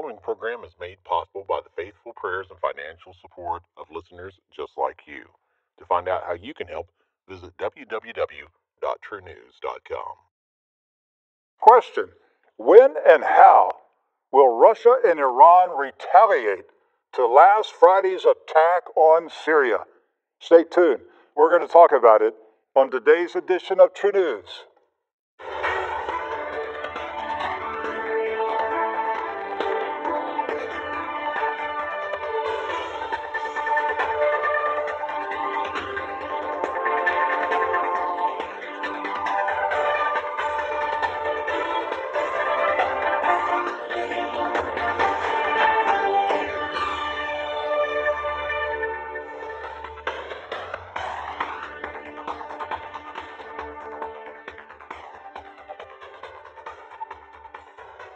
following program is made possible by the faithful prayers and financial support of listeners just like you. To find out how you can help, visit www.truenews.com. Question: when and how will Russia and Iran retaliate to last Friday's attack on Syria? Stay tuned. We're going to talk about it on today's edition of True News.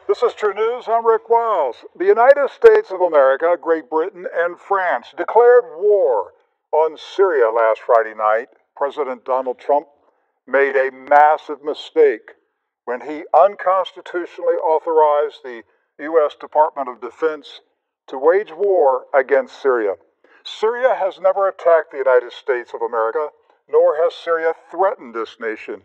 This is True News. I'm Rick Wiles. The United States of America, Great Britain, and France declared war on Syria last Friday night. President Donald Trump made a massive mistake when he unconstitutionally authorized the U.S. Department of Defense to wage war against Syria. Syria has never attacked the United States of America, nor has Syria threatened this nation.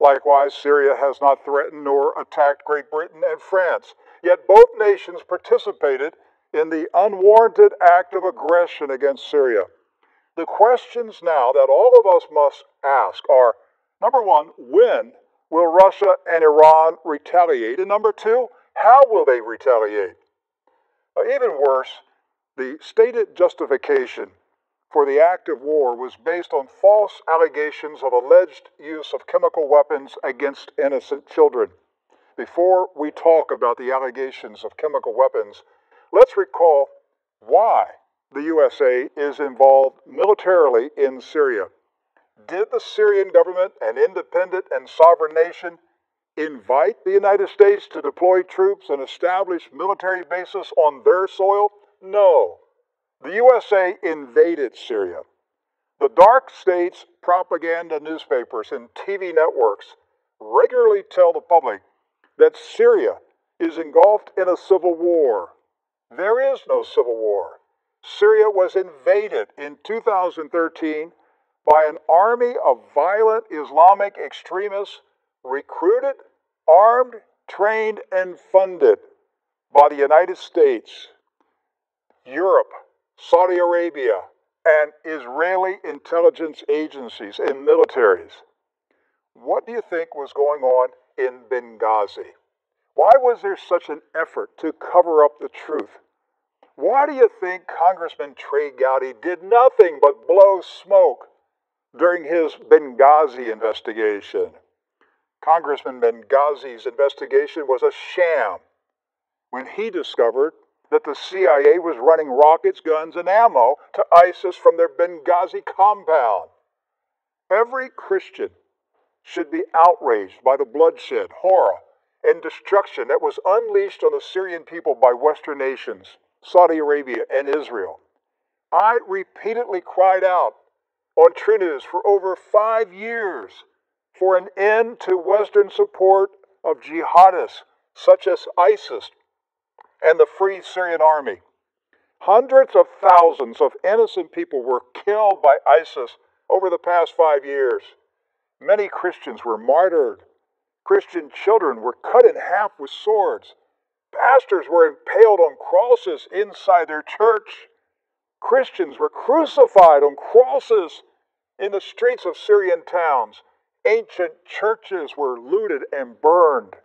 Likewise, Syria has not threatened nor attacked Great Britain and France. Yet both nations participated in the unwarranted act of aggression against Syria. The questions now that all of us must ask are, number one, when will Russia and Iran retaliate? And number two, how will they retaliate? Even worse, the stated justification for the act of war was based on false allegations of alleged use of chemical weapons against innocent children. Before we talk about the allegations of chemical weapons, let's recall why the USA is involved militarily in Syria. Did the Syrian government, an independent and sovereign nation, invite the United States to deploy troops and establish military bases on their soil? No. The USA invaded Syria. The dark state's propaganda newspapers and TV networks regularly tell the public that Syria is engulfed in a civil war. There is no civil war. Syria was invaded in 2013 by an army of violent Islamic extremists recruited, armed, trained, and funded by the United States, Europe, Saudi Arabia, and Israeli intelligence agencies and militaries. What do you think was going on in Benghazi? Why was there such an effort to cover up the truth? Why do you think Congressman Trey Gowdy did nothing but blow smoke during his Benghazi investigation? Congressman Benghazi's investigation was a sham when he discovered that the CIA was running rockets, guns, and ammo to ISIS from their Benghazi compound. Every Christian should be outraged by the bloodshed, horror, and destruction that was unleashed on the Syrian people by Western nations, Saudi Arabia, and Israel. I repeatedly cried out on True News for over 5 years for an end to Western support of jihadists such as ISIS and the Free Syrian Army. Hundreds of thousands of innocent people were killed by ISIS over the past 5 years. Many Christians were martyred. Christian children were cut in half with swords. Pastors were impaled on crosses inside their church. Christians were crucified on crosses in the streets of Syrian towns. Ancient churches were looted and burned.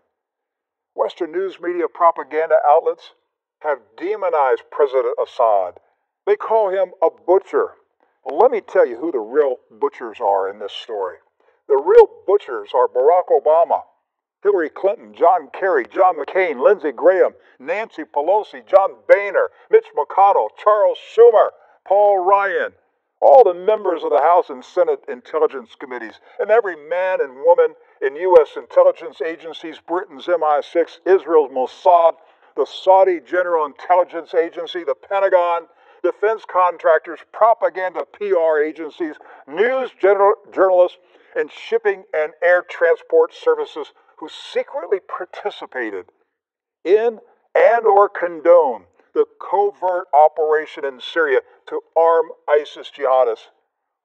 Western news media propaganda outlets have demonized President Assad. They call him a butcher. Well, let me tell you who the real butchers are in this story. The real butchers are Barack Obama, Hillary Clinton, John Kerry, John McCain, Lindsey Graham, Nancy Pelosi, John Boehner, Mitch McConnell, Charles Schumer, Paul Ryan, all the members of the House and Senate Intelligence Committees, and every man and woman in U.S. intelligence agencies, Britain's MI6, Israel's Mossad, the Saudi General Intelligence Agency, the Pentagon, defense contractors, propaganda PR agencies, news journalists, and shipping and air transport services who secretly participated in and or condone the covert operation in Syria to arm ISIS jihadists.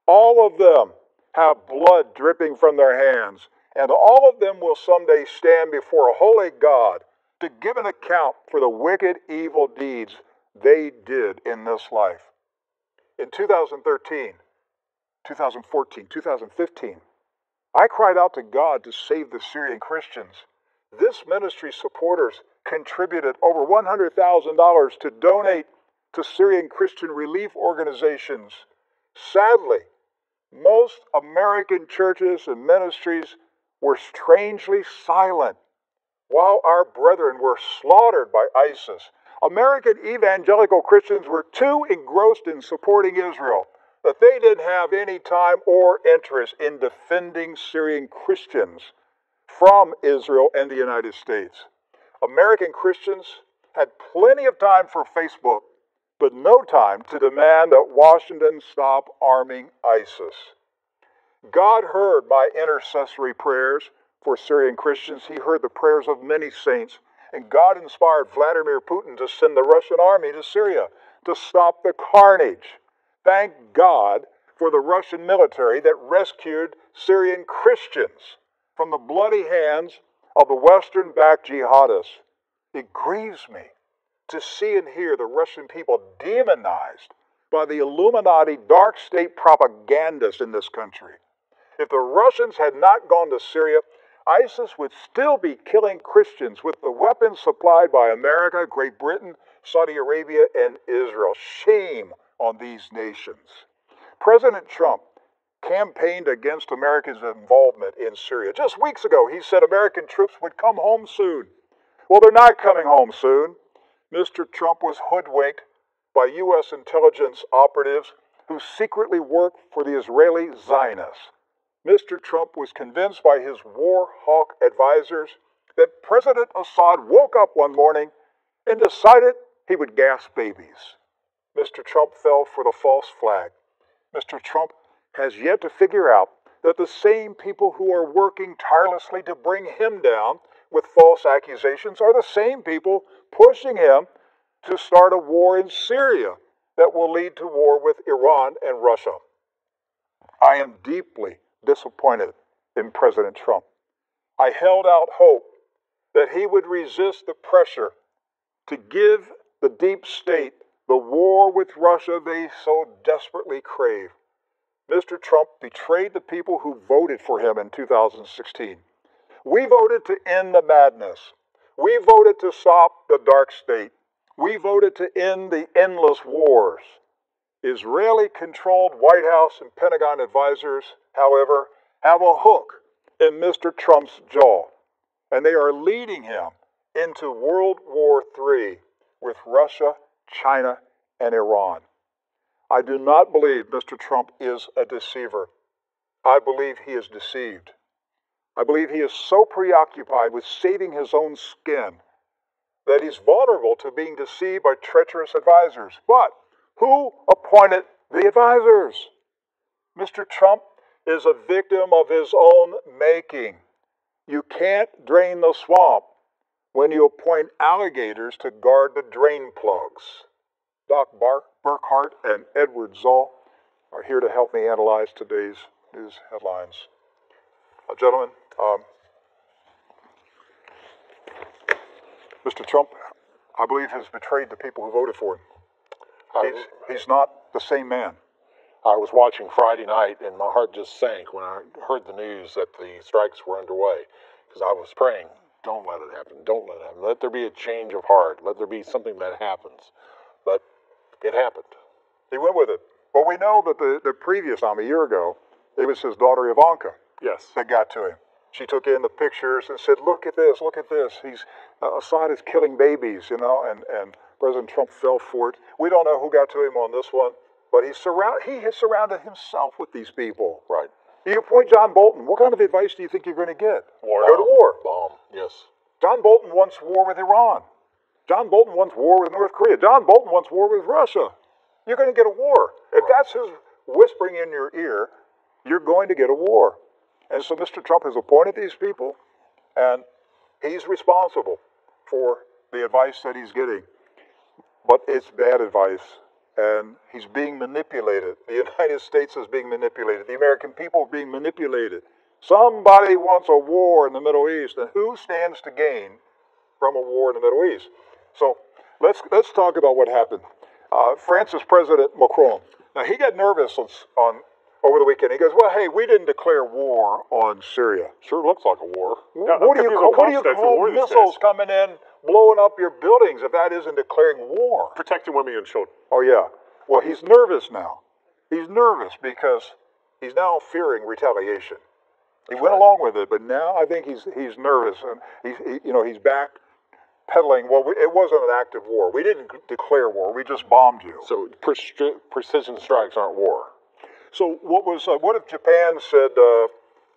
All of them have blood dripping from their hands, and all of them will someday stand before a holy God to give an account for the wicked, evil deeds they did in this life. In 2013, 2014, 2015, I cried out to God to save the Syrian Christians. This ministry's supporters contributed over $100,000 to donate to Syrian Christian relief organizations. Sadly, most American churches and ministries were strangely silent while our brethren were slaughtered by ISIS. American evangelical Christians were too engrossed in supporting Israel that they didn't have any time or interest in defending Syrian Christians from Israel and the United States. American Christians had plenty of time for Facebook, but no time to demand that Washington stop arming ISIS. God heard my intercessory prayers for Syrian Christians. He heard the prayers of many saints, and God inspired Vladimir Putin to send the Russian army to Syria to stop the carnage. Thank God for the Russian military that rescued Syrian Christians from the bloody hands of the Western-backed jihadists. It grieves me to see and hear the Russian people demonized by the Illuminati dark state propagandists in this country. If the Russians had not gone to Syria, ISIS would still be killing Christians with the weapons supplied by America, Great Britain, Saudi Arabia, and Israel. Shame on these nations. President Trump campaigned against America's involvement in Syria. Just weeks ago, he said American troops would come home soon. Well, they're not coming home soon. Mr. Trump was hoodwinked by U.S. intelligence operatives who secretly work for the Israeli Zionists. Mr. Trump was convinced by his war hawk advisors that President Assad woke up one morning and decided he would gas babies. Mr. Trump fell for the false flag. Mr. Trump has yet to figure out that the same people who are working tirelessly to bring him down with false accusations are the same people pushing him to start a war in Syria that will lead to war with Iran and Russia. I am deeply disappointed in President Trump. I held out hope that he would resist the pressure to give the deep state the war with Russia they so desperately crave. Mr. Trump betrayed the people who voted for him in 2016. We voted to end the madness. We voted to stop the dark state. We voted to end the endless wars. Israeli-controlled White House and Pentagon advisors, however, have a hook in Mr. Trump's jaw, and they are leading him into World War III with Russia, China, and Iran. I do not believe Mr. Trump is a deceiver. I believe he is deceived. I believe he is so preoccupied with saving his own skin that he's vulnerable to being deceived by treacherous advisors. But who appointed the advisors? Mr. Trump is a victim of his own making. You can't drain the swamp when you appoint alligators to guard the drain plugs. Doc Burkhart and Edward Zoll are here to help me analyze today's news headlines. Gentlemen, Mr. Trump, I believe, has betrayed the people who voted for him. He's not the same man. I was watching Friday night, and my heart just sank when I heard the news that the strikes were underway, because I was praying, don't let it happen, don't let it happen. Let there be a change of heart. Let there be something that happens. But it happened. He went with it. Well, we know that the previous time, a year ago, it was his daughter Ivanka that got to him. She took in the pictures and said, look at this, look at this. Assad is killing babies, and President Trump fell for it. We don't know who got to him on this one, but he has surrounded himself with these people. Right. You appoint John Bolton. What kind of advice do you think you're going to get? War. Go to war. Bomb, yes. John Bolton wants war with Iran. John Bolton wants war with North Korea. John Bolton wants war with Russia. You're going to get a war. If that's his whispering in your ear, you're going to get a war. And so Mr. Trump has appointed these people, and he's responsible for the advice that he's getting, but it's bad advice, and he's being manipulated. The United States is being manipulated. The American people are being manipulated. Somebody wants a war in the Middle East, and who stands to gain from a war in the Middle East? So let's talk about what happened. France's President Macron. Now he got nervous on over the weekend. He goes, "Well, hey, we didn't declare war on Syria." Sure looks like a war. Yeah, what do you call missiles coming in, blowing up your buildings if that isn't declaring war? Protecting women and children. Oh yeah. Well, he's nervous now. He's nervous because he's now fearing retaliation. He went along with it, but now I think he's nervous, and he's back peddling. Well, it wasn't an active war. We didn't declare war. We just bombed you. So precision strikes aren't war. So what if Japan said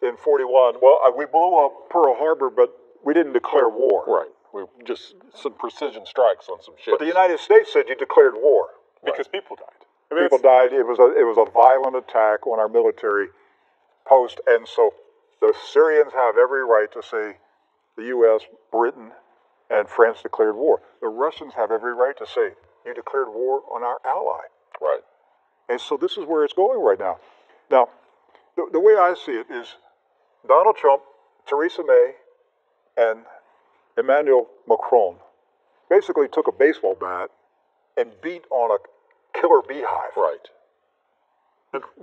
in 41? Well, we blew up Pearl Harbor, but we didn't declare war. Right. We just some precision strikes on some ships. But the United States said you declared war because people died. I mean, people died. It was a violent attack on our military post, and so the Syrians have every right to say the U.S., Britain, and France declared war. The Russians have every right to say you declared war on our ally. Right. And so this is where it's going right now. Now, the way I see it is Donald Trump, Theresa May, and Emmanuel Macron basically took a baseball bat and beat on a killer beehive. Right.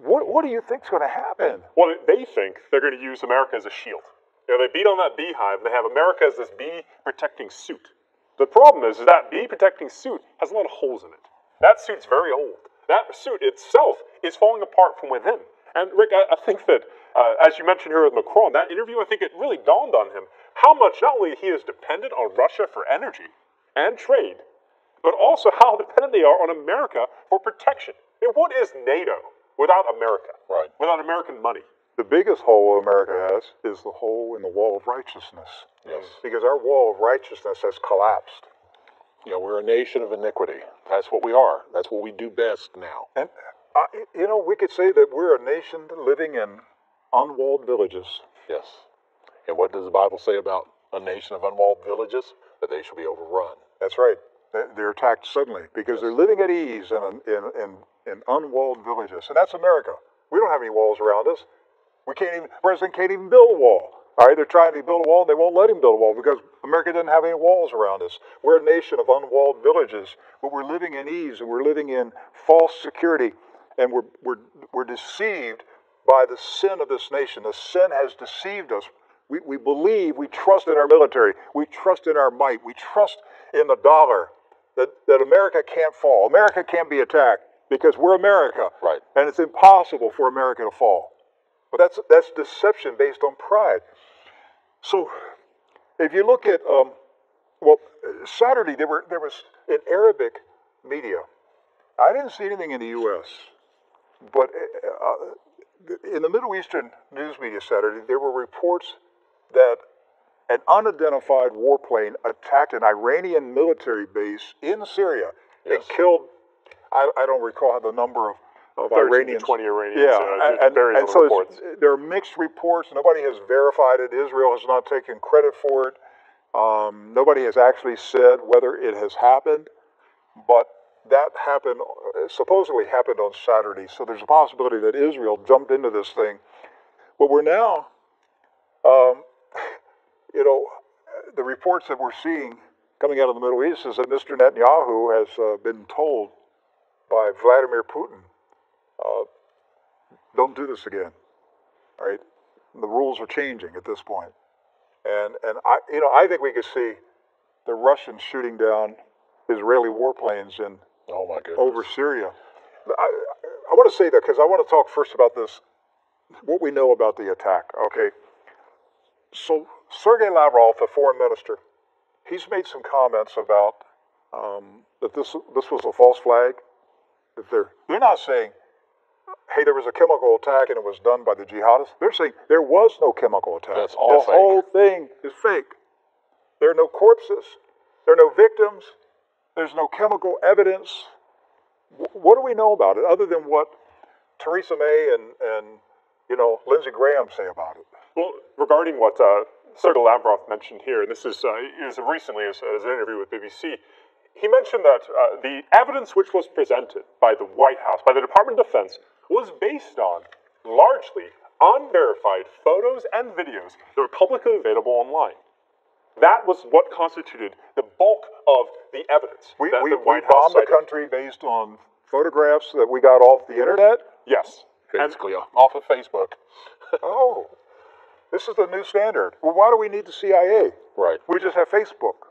What do you think's going to happen? Well, they think they're going to use America as a shield. You know, they beat on that beehive, and they have America as this bee protecting suit. The problem is that bee protecting suit has a lot of holes in it. That suit's very old. That suit itself is falling apart from within. And Rick, I think that, as you mentioned here with Macron, that interview, I think it really dawned on him how much not only he is dependent on Russia for energy and trade, but also how dependent they are on America for protection. And what is NATO without America? Right. Without American money? The biggest hole America has is the hole in the wall of righteousness. Yes. Because our wall of righteousness has collapsed. Yeah, we're a nation of iniquity. That's what we are. That's what we do best now. And, we could say that we're a nation living in unwalled villages. Yes. And what does the Bible say about a nation of unwalled villages? That they shall be overrun. That's right. They're attacked suddenly because they're living at ease in unwalled villages. And that's America. We don't have any walls around us. The president can't even build a wall. All right, they're trying to build a wall, and they won't let him build a wall because America doesn't have any walls around us. We're a nation of unwalled villages, but we're living in ease, and we're living in false security, and we're deceived by the sin of this nation. The sin has deceived us. We believe, we trust in our military, we trust in our might, we trust in the dollar, that America can't fall. America can't be attacked because we're America, right? And it's impossible for America to fall. But that's deception based on pride. So, if you look at, Saturday there was in Arabic media. I didn't see anything in the U.S., but in the Middle Eastern news media Saturday, there were reports that an unidentified warplane attacked an Iranian military base in Syria and killed, I don't recall the number of Iranians. 20 Iranians. Yeah, and so there are mixed reports. Nobody has verified it. Israel has not taken credit for it. Nobody has actually said whether it has happened, but that supposedly happened on Saturday. So there's a possibility that Israel jumped into this thing. But we're now, the reports that we're seeing coming out of the Middle East is that Mr. Netanyahu has been told by Vladimir Putin, don't do this again. All right, the rules are changing at this point, and I think we could see the Russians shooting down Israeli warplanes over Syria. I want to say that because I want to talk first about this, what we know about the attack. Okay, so Sergei Lavrov, the foreign minister, he's made some comments about that this was a false flag. That they're not saying, hey, there was a chemical attack and it was done by the jihadists. They're saying there was no chemical attack. That's all fake. The whole thing is fake. There are no corpses. There are no victims. There's no chemical evidence. What do we know about it other than what Theresa May and Lindsey Graham say about it? Well, regarding what Sergei Lavrov mentioned here, and this is recently as an interview with BBC, he mentioned that the evidence which was presented by the White House, by the Department of Defense, was based on largely unverified photos and videos that were publicly available online. That was what constituted the bulk of the evidence. We that the White House bombed the cited. country based on photographs that we got off the internet? Yes. Basically, off of Facebook. Oh, this is the new standard. Well, why do we need the CIA? Right. We just have Facebook.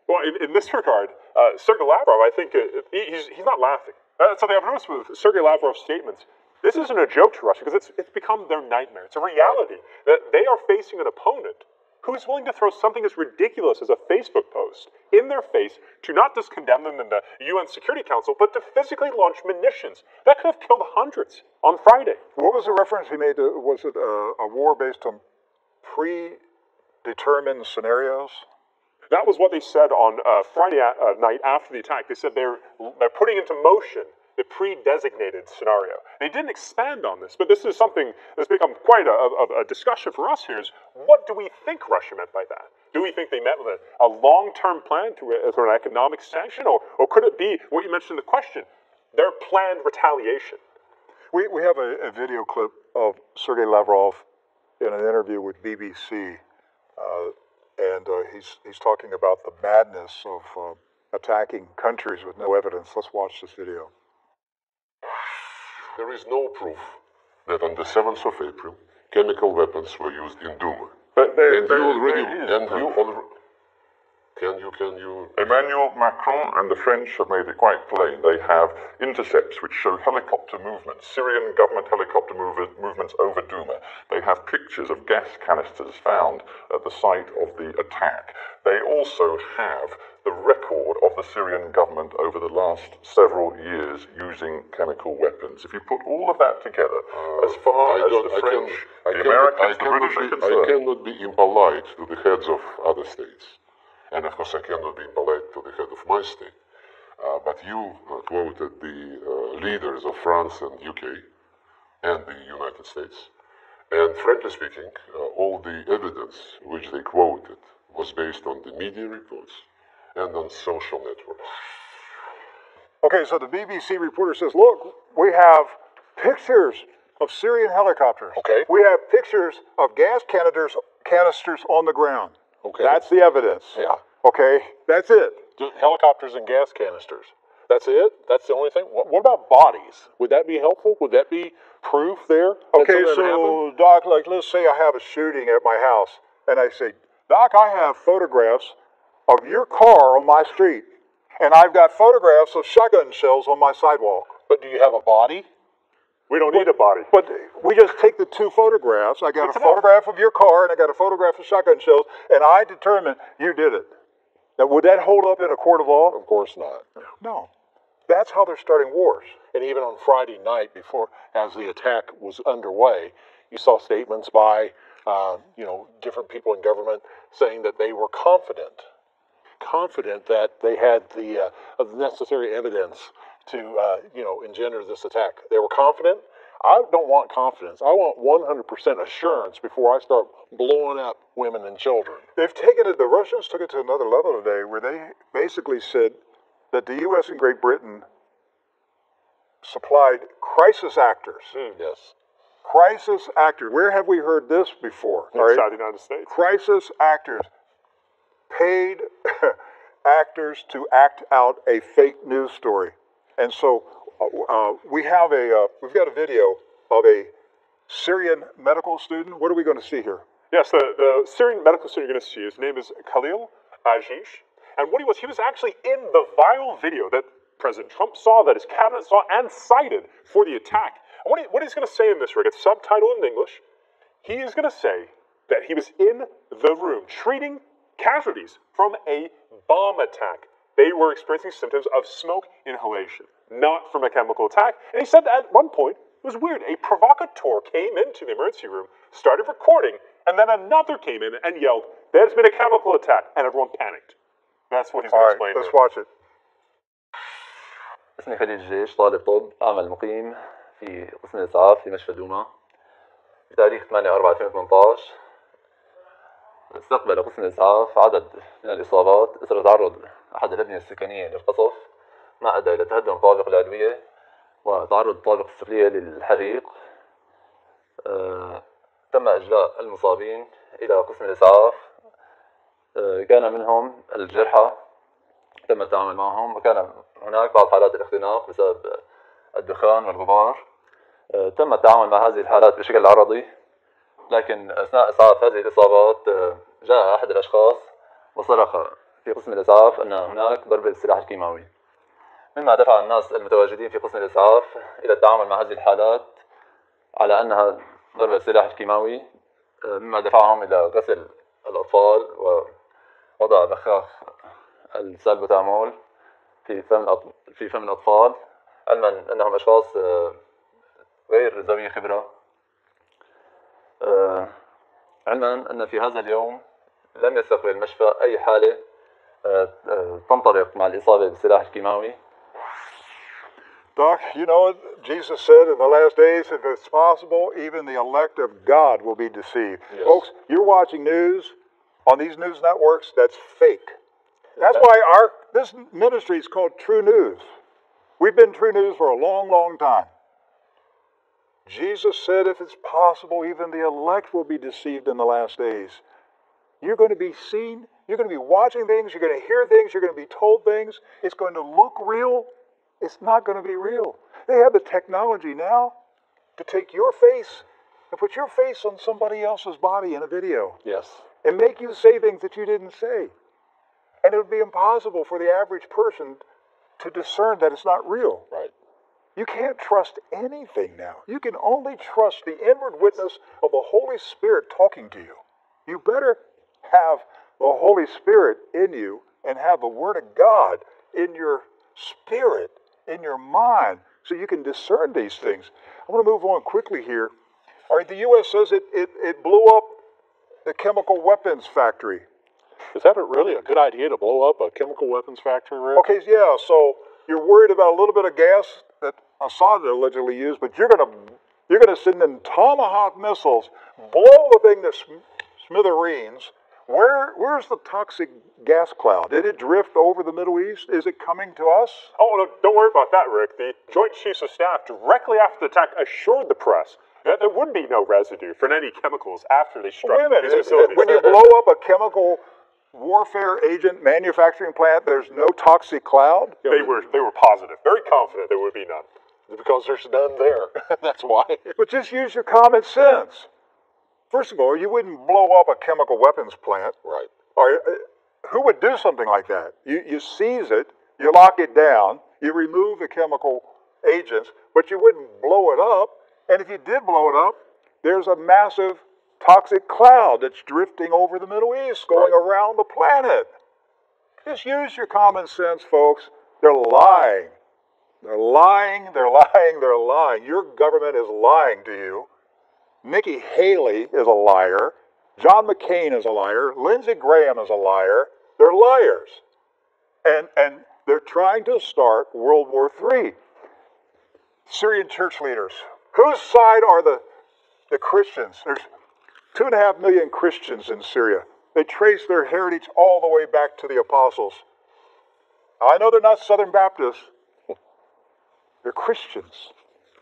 Well, in this regard, Sergei Lavrov, I think he's not laughing. That's something I've noticed with Sergei Lavrov's statements. This isn't a joke to Russia because it's become their nightmare. It's a reality that they are facing an opponent who is willing to throw something as ridiculous as a Facebook post in their face to not just condemn them in the UN Security Council, but to physically launch munitions. That could have killed hundreds on Friday. What was the reference he made to, was it a war based on predetermined scenarios? That was what they said on Friday night after the attack. They said they're putting into motion the pre-designated scenario. They didn't expand on this, but this is something that's become quite a discussion for us here, is what do we think Russia meant by that? Do we think they meant with a long-term plan through an economic sanction, or could it be, what you mentioned in the question, their planned retaliation? We have a video clip of Sergei Lavrov in an interview with BBC, and he's talking about the madness of attacking countries with no evidence. Let's watch this video. There is no proof that on the 7th of April, chemical weapons were used in Duma. But Can you? Emmanuel Macron and the French have made it quite plain. They have intercepts which show helicopter movements, Syrian government helicopter movements over Duma. They have pictures of gas canisters found at the site of the attack. They also have the record of the Syrian government over the last several years using chemical weapons. If you put all of that together, as far as the French, the Americans, the British are concerned, I cannot be impolite to the heads of other states. And of course I cannot be impolite to the head of my state. But you quoted the leaders of France and UK and the United States. And frankly speaking, all the evidence which they quoted was based on the media reports and on social networks. Okay, so the BBC reporter says, look, we have pictures of Syrian helicopters. Okay. We have pictures of gas canisters on the ground. Okay. That's the evidence. Yeah. Okay, that's it. Just helicopters and gas canisters. That's it? That's the only thing? What about bodies? Would that be helpful? Would that be proof there? Okay, so Doc, like let's say I have a shooting at my house, and I say, Doc, I have photographs of your car on my street, and I've got photographs of shotgun shells on my sidewalk. But do you have a body? We don't need a body. But we just take the two photographs. I got a photograph of your car, and I got a photograph of shotgun shells, and I determine you did it. Now, would that hold up in a court of law? Of course not. No. That's how they're starting wars. And even on Friday night, before, as the attack was underway, you saw statements by, different people in government saying that they were confident that they had the necessary evidence to, engender this attack. They were confident. I don't want confidence. I want 100% assurance before I start blowing up women and children. They've taken it, the Russians took it to another level today, where they basically said that the U.S. and Great Britain supplied crisis actors. Yes. Crisis actors. Where have we heard this before? Inside the United States. Crisis actors paid actors to act out a fake news story. And so we've got a video of a Syrian medical student. What are we going to see here? Yes, the Syrian medical student you're going to see, his name is Khalil Ajish. And what he was actually in the viral video that President Trump saw, that his cabinet saw, and cited for the attack. And what he's going to say in this, Rick, it's subtitled in English. He is going to say that he was in the room treating casualties from a bomb attack. They were experiencing symptoms of smoke inhalation, not from a chemical attack. And he said that at one point, it was weird, a provocateur came into the emergency room, started recording, and then another came in and yelled, "There's been a chemical attack," and everyone panicked. That's what he's going to explain. Let's watch it. اسمي خالد الجيش، طالب طب، أعمل مقيم في قسم الإسعاف في مشفى دوما. بتاريخ 8/4/2018 استقبل قسم الإسعاف عدد من الإصابات إثر تعرض أحد الأبنية السكنية للقصف، ما أدى إلى تهدم طابق العلوية وتعرض الطابق السفلية للحريق. تم إجلاء المصابين إلى قسم الإسعاف. كان منهم الجرحى تم التعامل معهم، وكان هناك بعض حالات الاختناق بسبب الدخان والغبار. تم التعامل مع هذه الحالات بشكل عرضي، لكن أثناء إسعاف هذه الإصابات جاء أحد الأشخاص وصرخ في قسم الإسعاف أن هناك ضرب بالسلاح الكيماوي، مما دفع الناس المتواجدين في قسم الإسعاف إلى التعامل مع هذه الحالات على أنها ضرب السلاح الكيماوي، مما دفعهم إلى غسل الأطفال ووضع بخاخ السالبوتامول في فم الأطفال، علما أنهم أشخاص غير ذوي خبرة. علما أن في هذا اليوم لم يستقبل المشفى أي حالة تنطلق مع الإصابة بالسلاح الكيماوي. Doc, you know, Jesus said in the last days, if it's possible, even the elect of God will be deceived. Yes. Folks, you're watching news on these news networks that's fake. That's why this ministry is called True News. We've been True News for a long, long time. Jesus said, if it's possible, even the elect will be deceived in the last days. You're going to be seen, you're going to be watching things, you're going to hear things, you're going to be told things. It's going to look real. It's not going to be real. They have the technology now to take your face and put your face on somebody else's body in a video. Yes. And make you say things that you didn't say. And it would be impossible for the average person to discern that it's not real. Right. You can't trust anything now. You can only trust the inward witness of the Holy Spirit talking to you. You better have the Holy Spirit in you and have the Word of God in your spirit, in your mind, so you can discern these things. I want to move on quickly here. All right, the U.S. says it blew up the chemical weapons factory. Is that really a good idea to blow up a chemical weapons factory, Rick? Okay, yeah, so you're worried about a little bit of gas that Assad allegedly used, but you're gonna send in Tomahawk missiles, blow the thing to smithereens. Where's the toxic gas cloud? Did it drift over the Middle East? Is it coming to us? Oh, no, don't worry about that, Rick. The Joint Chiefs of Staff, directly after the attack, assured the press that there would be no residue from any chemicals after they struck Wait a minute. these facilities. When you blow up a chemical warfare agent manufacturing plant, there's no toxic cloud? They were positive, very confident there would be none. Because there's none there. That's why. But just use your common sense. First of all, you wouldn't blow up a chemical weapons plant. Right. Or who would do something like that? You seize it, you lock it down, you remove the chemical agents, but you wouldn't blow it up. And if you did blow it up, there's a massive toxic cloud that's drifting over the Middle East, going around the planet. Just use your common sense, folks. They're lying. They're lying, they're lying, they're lying. Your government is lying to you. Nikki Haley is a liar. John McCain is a liar. Lindsey Graham is a liar. They're liars. And they're trying to start World War III. Syrian church leaders. Whose side are the Christians? There's 2.5 million Christians in Syria. They trace their heritage all the way back to the apostles. I know they're not Southern Baptists. They're Christians.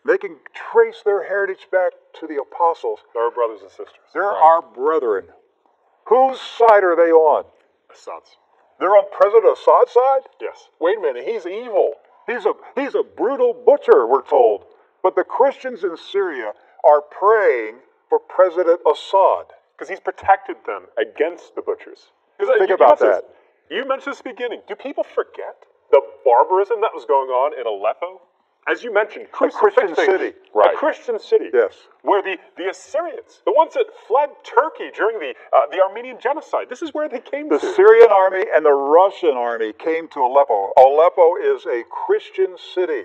They can trace their heritage back to the apostles. They're our brothers and sisters. They're our brethren. Whose side are they on? Assad's. They're on President Assad's side? Yes. Wait a minute, he's evil. He's a brutal butcher, we're told. But the Christians in Syria are praying for President Assad. Because he's protected them against the butchers. Think about that. You mentioned this at the beginning. Do people forget the barbarism that was going on in Aleppo? As you mentioned, a Christian city. Right. A Christian city. Yes. Where the Assyrians, the ones that fled Turkey during the Armenian genocide, this is where they came to. The Syrian army and the Russian army came to Aleppo. Aleppo is a Christian city.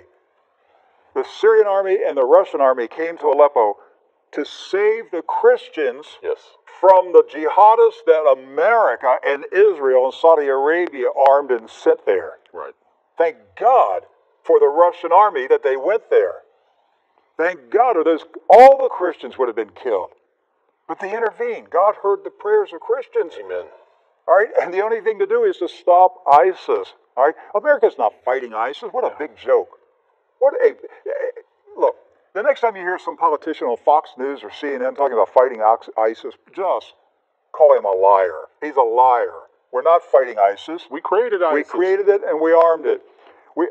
The Syrian army and the Russian army came to Aleppo to save the Christians from the jihadists that America and Israel and Saudi Arabia armed and sent there. Right. Thank God for the Russian army that they went there. Thank God, or all the Christians would have been killed. But they intervened. God heard the prayers of Christians. Amen. All right, and the only thing to do is to stop ISIS. All right, America's not fighting ISIS. What a big joke. Look, the next time you hear some politician on Fox News or CNN talking about fighting ISIS, just call him a liar. He's a liar. We're not fighting ISIS. We created ISIS. We created it and we armed it. We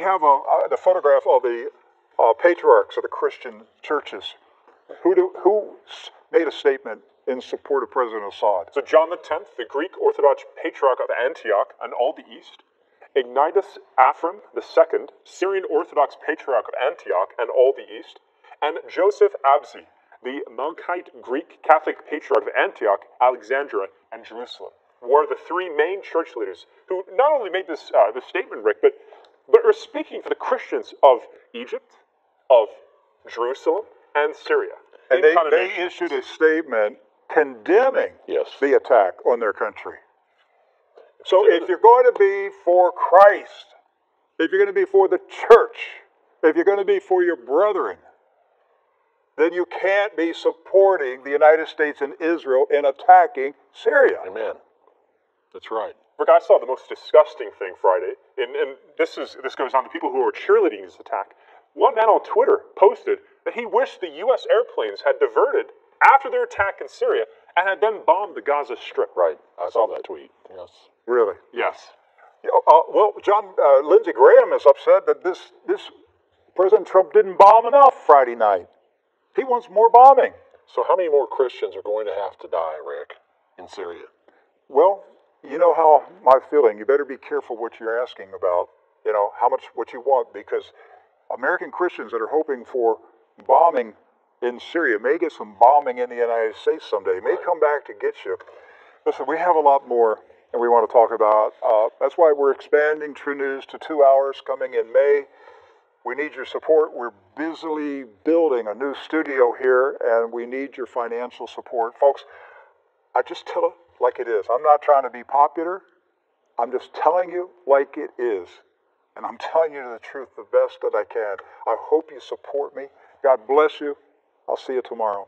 have the photograph of the patriarchs of the Christian churches who made a statement in support of President Assad. So John X, the Greek Orthodox Patriarch of Antioch and all the East, Ignatius Ephraim II, Syrian Orthodox Patriarch of Antioch and all the East, and Joseph Absi, the Melkite Greek Catholic Patriarch of Antioch, Alexandria, and Jerusalem, were the three main church leaders who not only made this statement, Rick, but are speaking for the Christians of Egypt, of Jerusalem, and Syria. And they issued a statement condemning the attack on their country. So if you're going to be for Christ, if you're going to be for the church, if you're going to be for your brethren, then you can't be supporting the United States and Israel in attacking Syria. Amen. That's right. Rick, I saw the most disgusting thing Friday, and this goes on to people who are cheerleading this attack. One man on Twitter posted that he wished the U.S. airplanes had diverted after their attack in Syria and had then bombed the Gaza Strip. Right. I saw that tweet. Yes. Really? Yes. Well, Lindsey Graham is upset that this President Trump didn't bomb enough Friday night. He wants more bombing. So how many more Christians are going to have to die, Rick, in Syria? Well, you know how my feeling. You better be careful what you're asking about. You know, what you want, because American Christians that are hoping for bombing in Syria may get some bombing in the United States someday. May come back to get you. Listen, we have a lot more and we want to talk about. That's why we're expanding True News to 2 hours coming in May. We need your support. We're busily building a new studio here, and we need your financial support. Folks, I just tell it like it is. I'm not trying to be popular. I'm just telling you like it is. And I'm telling you the truth the best that I can. I hope you support me. God bless you. I'll see you tomorrow.